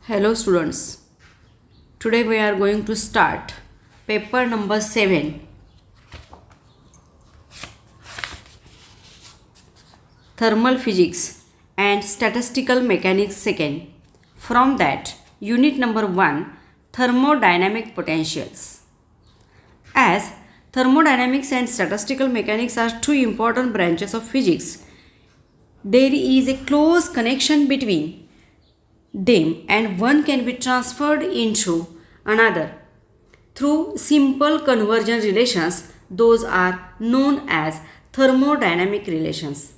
Hello students, today we are going to start paper number 7, Thermal Physics and Statistical Mechanics 2nd. From that, unit number 1, Thermodynamic Potentials. As thermodynamics and statistical mechanics are two important branches of physics, there is a close connection between them and one can be transferred into another through simple conversion relations. Those are known as thermodynamic relations.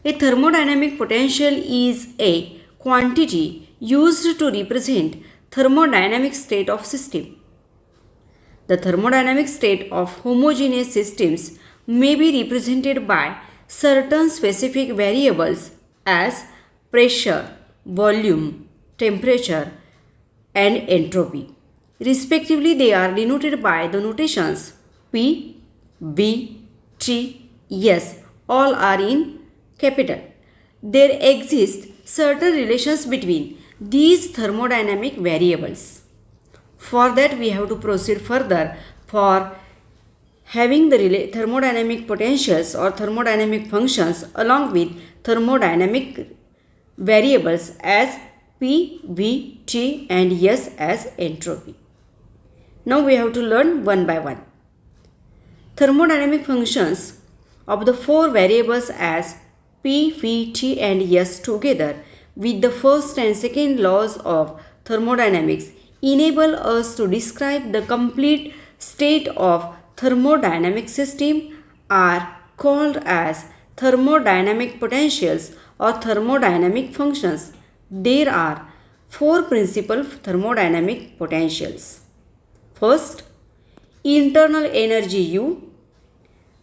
A thermodynamic potential is a quantity used to represent thermodynamic state of system. The thermodynamic state of homogeneous systems may be represented by certain specific variables as pressure, volume, temperature, and entropy. Respectively, they are denoted by the notations P, V, T, S. All are in capital. There exist certain relations between these thermodynamic variables. For that, we have to proceed further for having the thermodynamic potentials or thermodynamic functions along with thermodynamic variables as P, V, T and S as entropy. Now we have to learn one by one. Thermodynamic functions of the four variables as P, V, T and S together with the first and second laws of thermodynamics enable us to describe the complete state of thermodynamic system are called as thermodynamic potentials or thermodynamic functions. There are four principal thermodynamic potentials. First, internal energy U,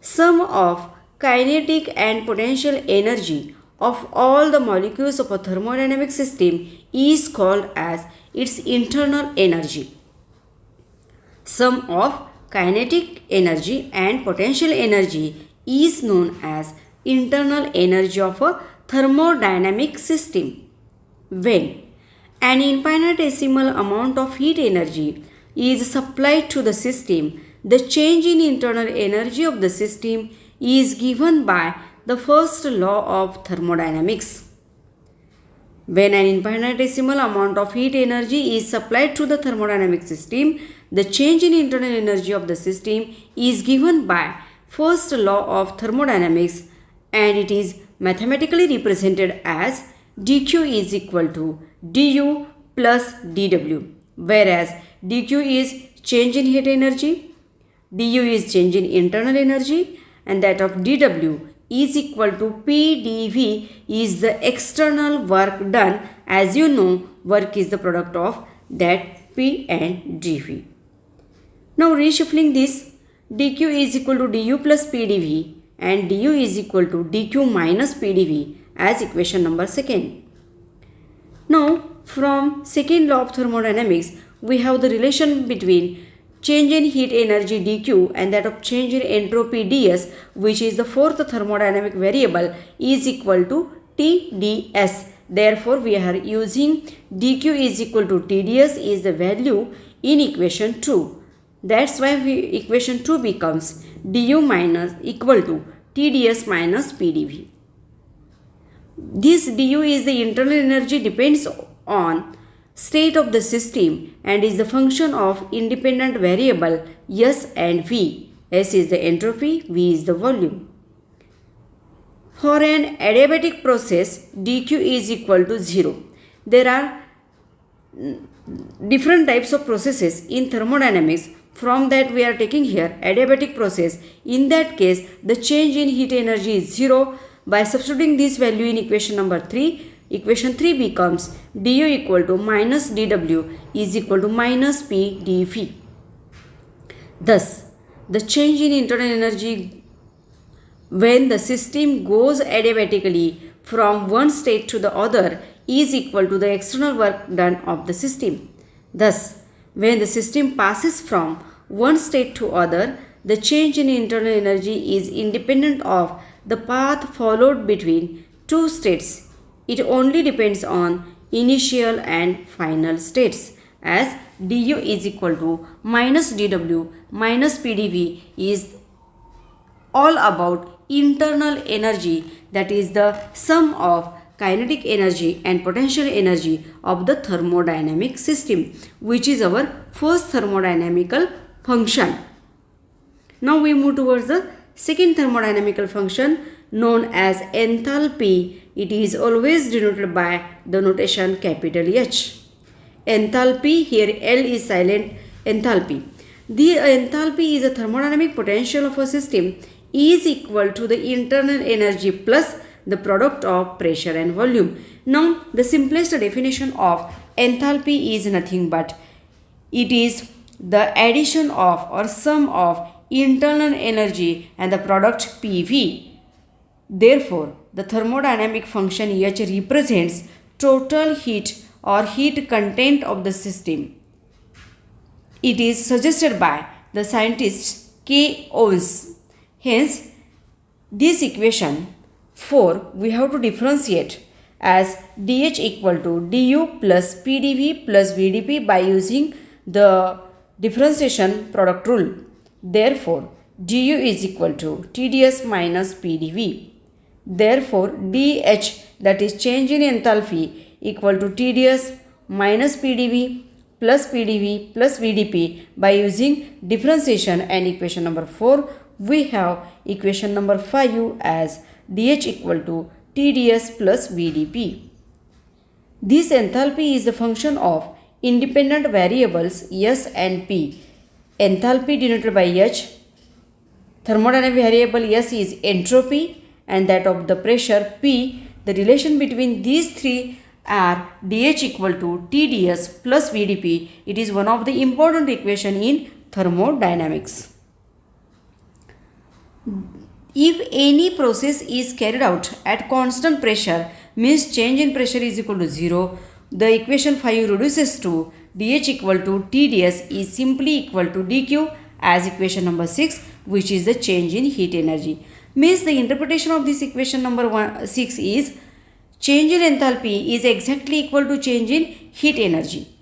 sum of kinetic and potential energy of all the molecules of a thermodynamic system is called as its internal energy. Sum of kinetic energy and potential energy is known as internal energy of a thermodynamic system. When an infinitesimal amount of heat energy is supplied to the system, the change in internal energy of the system is given by the first law of thermodynamics. When an infinitesimal amount of heat energy is supplied to the thermodynamic system, the change in internal energy of the system is given by first law of thermodynamics and it is mathematically represented as dq is equal to du plus dw, whereas dq is change in heat energy, du is change in internal energy and that of dw is equal to pdv is the external work done. As you know, work is the product of that p and dv. Now reshuffling this, dq is equal to du plus pdv and du is equal to dq minus pdv as equation number 2nd. Now from second law of thermodynamics, we have the relation between change in heat energy dq and that of change in entropy ds, which is the fourth thermodynamic variable, is equal to tds. Therefore, we are using dq is equal to tds is the value in equation 2. That's why equation 2 becomes du minus equal to tds minus pdv. This du is the internal energy depends on state of the system and is the function of independent variable S and V. S is the entropy, V is the volume. For an adiabatic process, dq is equal to 0. There are different types of processes in thermodynamics. From that we are taking here adiabatic process. In that case, the change in heat energy is 0. By substituting this value in equation number 3, equation 3 becomes du equal to minus dw is equal to minus p dv. Thus, the change in internal energy when the system goes adiabatically from one state to the other is equal to the external work done of the system. Thus, when the system passes from one state to other, the change in internal energy is independent of the path followed between two states. It only depends on initial and final states, as du is equal to minus dw minus pdv is all about internal energy, that is the sum of kinetic energy and potential energy of the thermodynamic system, which is our first thermodynamical function. Now we move towards the second thermodynamical function known as enthalpy. It is always denoted by the notation capital H. Enthalpy, here L is silent, enthalpy. The enthalpy is a thermodynamic potential of a system is equal to the internal energy plus the product of pressure and volume. Now the simplest definition of enthalpy is nothing but it is the addition of or sum of internal energy and the product PV. Therefore, the thermodynamic function H represents total heat or heat content of the system. It is suggested by the scientist K. Owens. Hence, this equation 4 we have to differentiate as dH equal to du plus pdv plus vdp by using the differentiation product rule. Therefore, du is equal to TdS minus pdv. Therefore, dH, that is change in enthalpy, equal to TdS minus pdv plus vdp by using differentiation, and equation number 4 we have equation number 5 as dH equal to TdS plus vdp. This enthalpy is the function of independent variables S and P. Enthalpy denoted by H. Thermodynamic variable S is entropy and that of the pressure P. The relation between these three are dH equal to TdS plus vdp. It is one of the important equation in thermodynamics. If any process is carried out at constant pressure, means change in pressure is equal to 0, the equation 5 reduces to dH equal to TdS is simply equal to dQ as equation number 6, which is the change in heat energy. Means the interpretation of this equation number 6 is change in enthalpy is exactly equal to change in heat energy.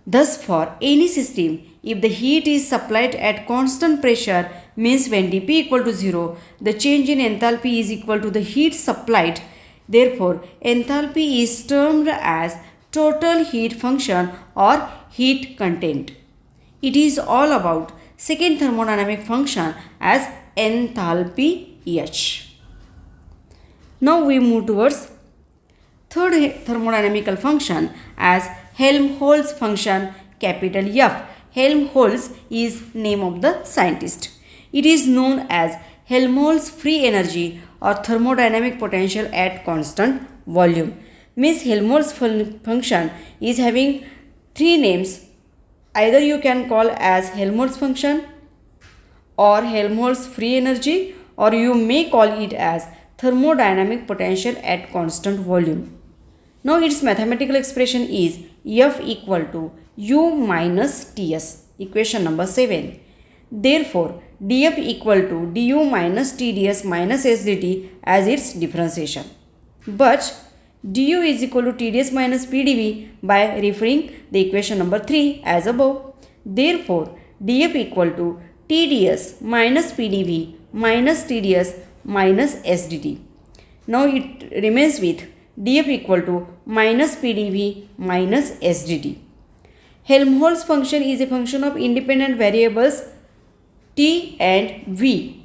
Thus, for any system, if the heat is supplied at constant pressure, means when dP equal to 0, the change in enthalpy is equal to the heat supplied. Therefore, enthalpy is termed as total heat function or heat content. It is all about second thermodynamic function as enthalpy H. Now we move towards third thermodynamical function as Helmholtz function capital F. Helmholtz is name of the scientist. It is known as Helmholtz free energy or thermodynamic potential at constant volume. Means Helmholtz function is having three names. Either you can call as Helmholtz function or Helmholtz free energy, or you may call it as thermodynamic potential at constant volume. Now its mathematical expression is F equal to U minus Ts, equation number 7. Therefore, dF equal to du minus TdS minus SdT as its differentiation. But du is equal to TdS minus PdV by referring the equation number 3 as above. Therefore, dF equal to TdS minus PdV minus TdS minus SdT. Now it remains with dF equal to minus PdV minus SdT. Helmholtz function is a function of independent variables T and V.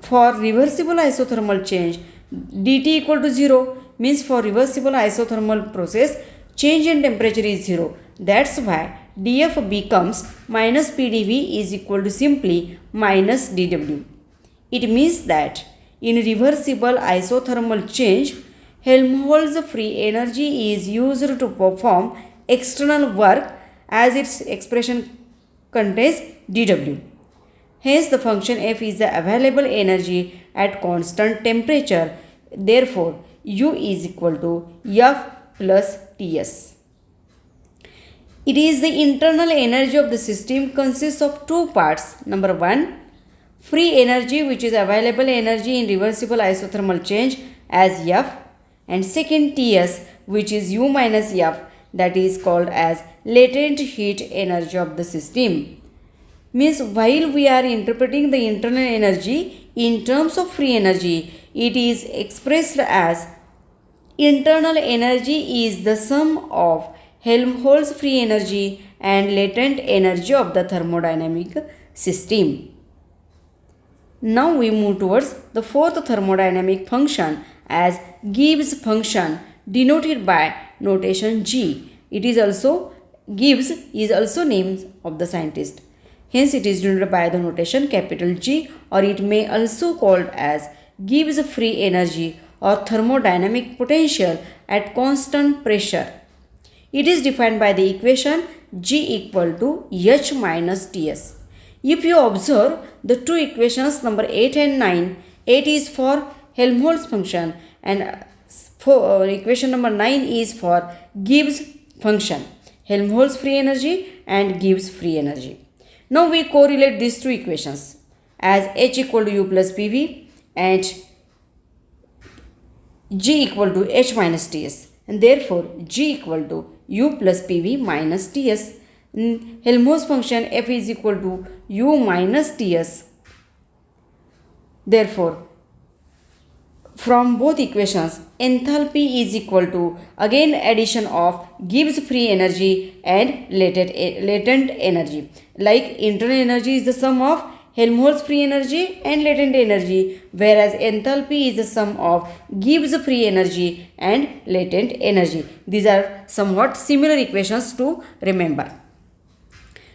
For reversible isothermal change, dt equal to 0 means for reversible isothermal process, change in temperature is 0. That's why dF becomes minus PdV is equal to simply minus dW. It means that in reversible isothermal change, Helmholtz free energy is used to perform external work as its expression contains dW. Hence, the function F is the available energy at constant temperature. Therefore, U is equal to F plus Ts. It is the internal energy of the system consists of two parts. Number 1, free energy, which is available energy in reversible isothermal change as F, and second Ts, which is U minus F, that is called as latent heat energy of the system. Means while we are interpreting the internal energy in terms of free energy, it is expressed as internal energy is the sum of Helmholtz free energy and latent energy of the thermodynamic system. Now we move towards the fourth thermodynamic function as Gibbs function, denoted by notation G. It is also Gibbs is also name of the scientist. Hence it is denoted by the notation capital G, or it may also called as Gibbs free energy or thermodynamic potential at constant pressure. It is defined by the equation G equal to H minus Ts. If you observe the two equations number 8 and 9, 8 is for Helmholtz function and for equation number 9 is for Gibbs function, Helmholtz free energy and Gibbs free energy. Now we correlate these two equations as H equal to U plus PV and G equal to H minus Ts, and therefore G equal to U plus PV minus Ts. In Helmholtz function F is equal to U minus Ts. Therefore, from both equations, enthalpy is equal to again addition of Gibbs free energy and latent energy. Like internal energy is the sum of Helmholtz free energy and latent energy, whereas enthalpy is the sum of Gibbs free energy and latent energy. These are somewhat similar equations to remember.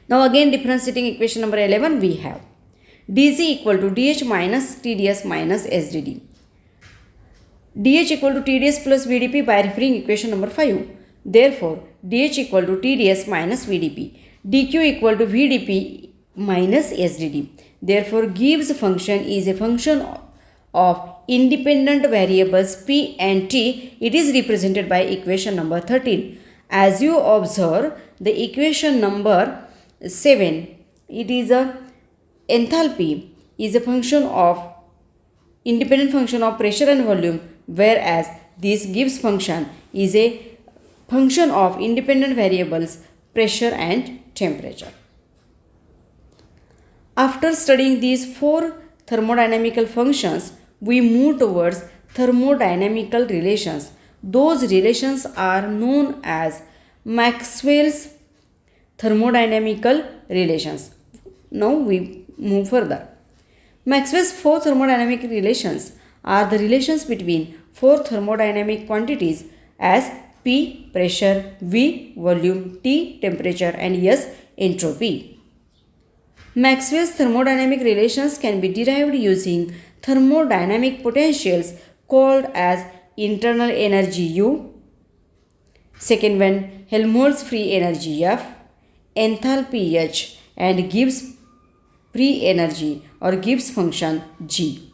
Now again differentiating equation number 11 we have dz equal to dh minus tds minus sdd. dh equal to tds plus vdp by referring equation number 5. Therefore, dh equal to tds minus vdp. dq equal to vdp minus sdd. Therefore, Gibbs function is a function of independent variables p and t. It is represented by equation number 13. As you observe the equation number 7, it is a enthalpy is a function of independent function of pressure and volume, whereas this Gibbs function is a function of independent variables pressure and temperature. After studying these four thermodynamical functions, we move towards thermodynamical relations. Those relations are known as Maxwell's thermodynamical relations. Now we move further. Maxwell's four thermodynamic relations are the relations between four thermodynamic quantities as P pressure, V volume, T temperature and S entropy. Maxwell's thermodynamic relations can be derived using thermodynamic potentials called as internal energy U, second one Helmholtz free energy F, enthalpy H and Gibbs free energy or Gibbs function G.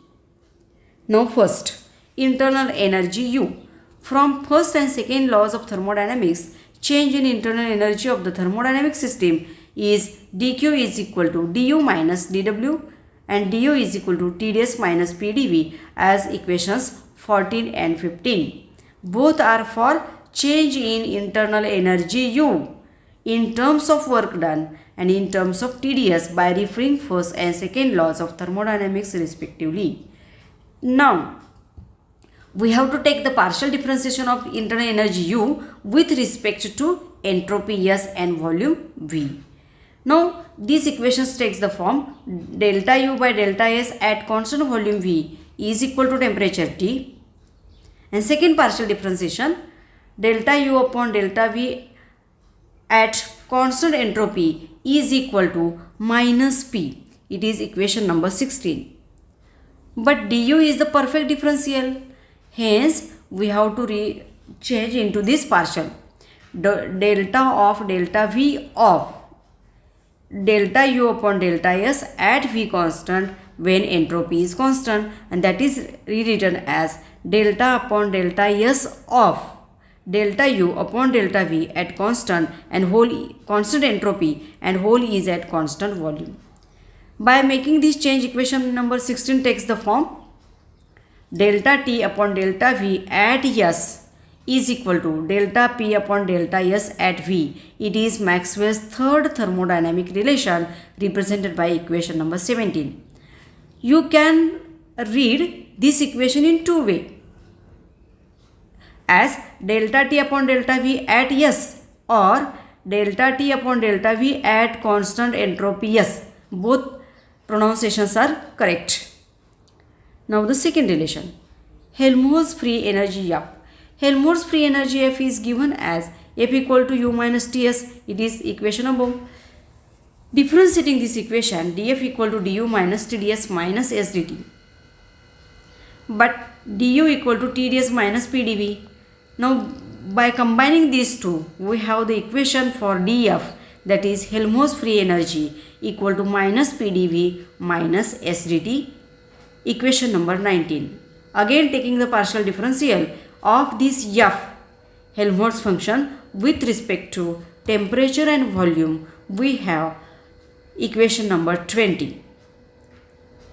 Now first, internal energy U. From first and second laws of thermodynamics, change in internal energy of the thermodynamic system is dq is equal to du minus dw and du is equal to tds minus pdv as equations 14 and 15. Both are for change in internal energy U in terms of work done and in terms of TDS by referring first and second laws of thermodynamics respectively. Now, we have to take the partial differentiation of internal energy U with respect to entropy S and volume V. Now, these equations takes the form delta U by delta S at constant volume V is equal to temperature T, and second partial differentiation delta U upon delta V at constant entropy is equal to minus P. It is equation number 16. But du is the perfect differential. Hence, we have to change into this partial. Delta of delta V of delta U upon delta S at V constant when entropy is constant, and that is rewritten as delta upon delta S of delta U upon delta V at constant and whole constant entropy and whole is at constant volume. By making this change, equation number 16 takes the form delta T upon delta V at S is equal to delta P upon delta S at V. It is Maxwell's third thermodynamic relation represented by equation number 17. You can read this equation in two ways, as delta T upon delta V at S or delta T upon delta V at constant entropy S. Both pronunciations are correct. Now the second relation, Helmholtz free energy F. Helmholtz free energy F is given as F equal to U minus Ts. It is equation above. Differentiating this equation, dF equal to du minus Tds minus S dt. But du equal to Tds minus Pdv. Now by combining these two, we have the equation for dF, that is Helmholtz free energy equal to minus Pdv minus S dt. Equation number 19. Again taking the partial differential of this F, Helmholtz function, with respect to temperature and volume, we have equation number 20.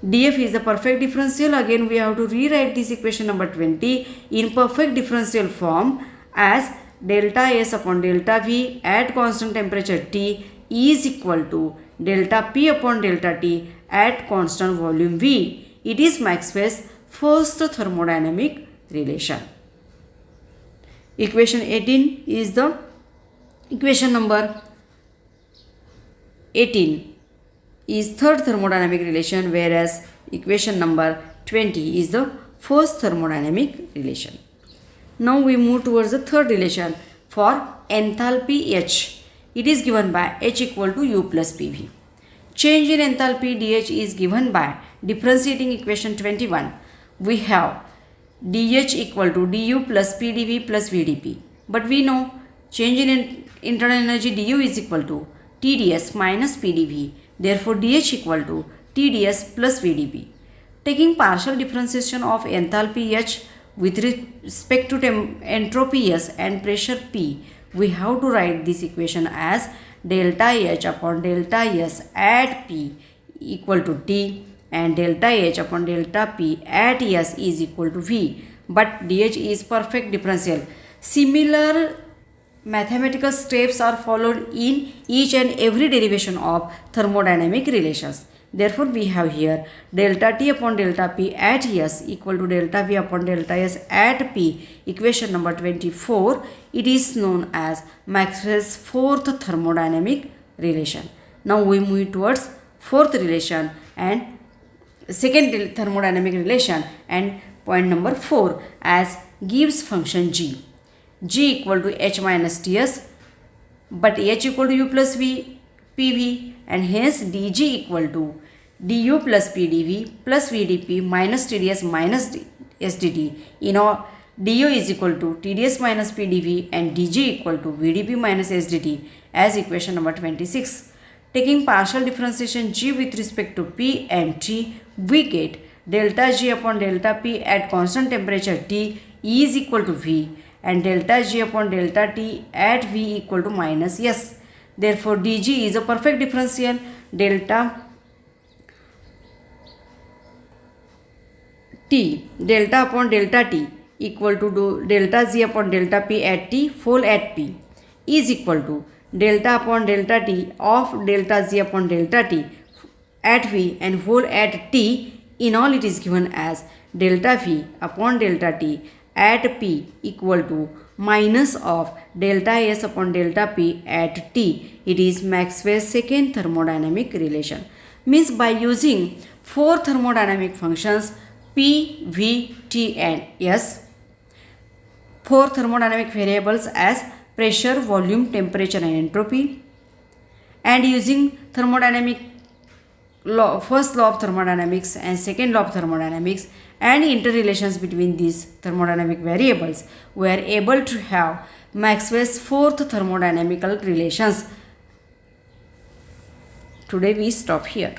dF is the perfect differential. Again we have to rewrite this equation number 20 in perfect differential form as delta S upon delta V at constant temperature T is equal to delta P upon delta T at constant volume V. It is Maxwell's first thermodynamic relation. Equation 18 is the equation number 18 is third thermodynamic relation, whereas equation number 20 is the first thermodynamic relation. Now we move towards the third relation for enthalpy H. It is given by H equal to U plus PV. Change in enthalpy dH is given by differentiating equation 21. We have dH equal to du plus Pdv plus Vdp. But we know change in internal energy du is equal to Tds minus Pdv. Therefore, dH equal to Tds plus Vdp. Taking partial differentiation of enthalpy H with respect to entropy S and pressure P, we have to write this equation as delta H upon delta S at P equal to T and delta H upon delta P at S is equal to V. But dH is perfect differential. Similar mathematical steps are followed in each and every derivation of thermodynamic relations. Therefore, we have here delta T upon delta P at S equal to delta V upon delta S at P. Equation number 24. It is known as Maxwell's fourth thermodynamic relation. Now we move towards fourth relation and second thermodynamic relation, and point number 4 as Gibbs function G. G equal to H minus Ts, but H equal to U plus V PV, and hence dG equal to du plus Pdv plus Vdp minus Tds minus SdT. In all, du is equal to Tds minus Pdv and dG equal to Vdp minus SdT as equation number 26. Taking partial differentiation G with respect to P and T, we get delta G upon delta P at constant temperature T is equal to V and delta G upon delta T at V equal to minus S. Therefore, dG is a perfect differential. Delta upon delta T equal to delta Z upon delta P at T whole at P is equal to delta upon delta T of delta Z upon delta T at V and whole at T. In all, it is given as delta V upon delta T at P equal to minus of delta S upon delta P at T. It is Maxwell's second thermodynamic relation. Means by using four thermodynamic functions P, V, T and S, four thermodynamic variables as pressure, volume, temperature and entropy, and using thermodynamic law, first law of thermodynamics and second law of thermodynamics and interrelations between these thermodynamic variables, we are able to have Maxwell's fourth thermodynamical relations. Today we stop here.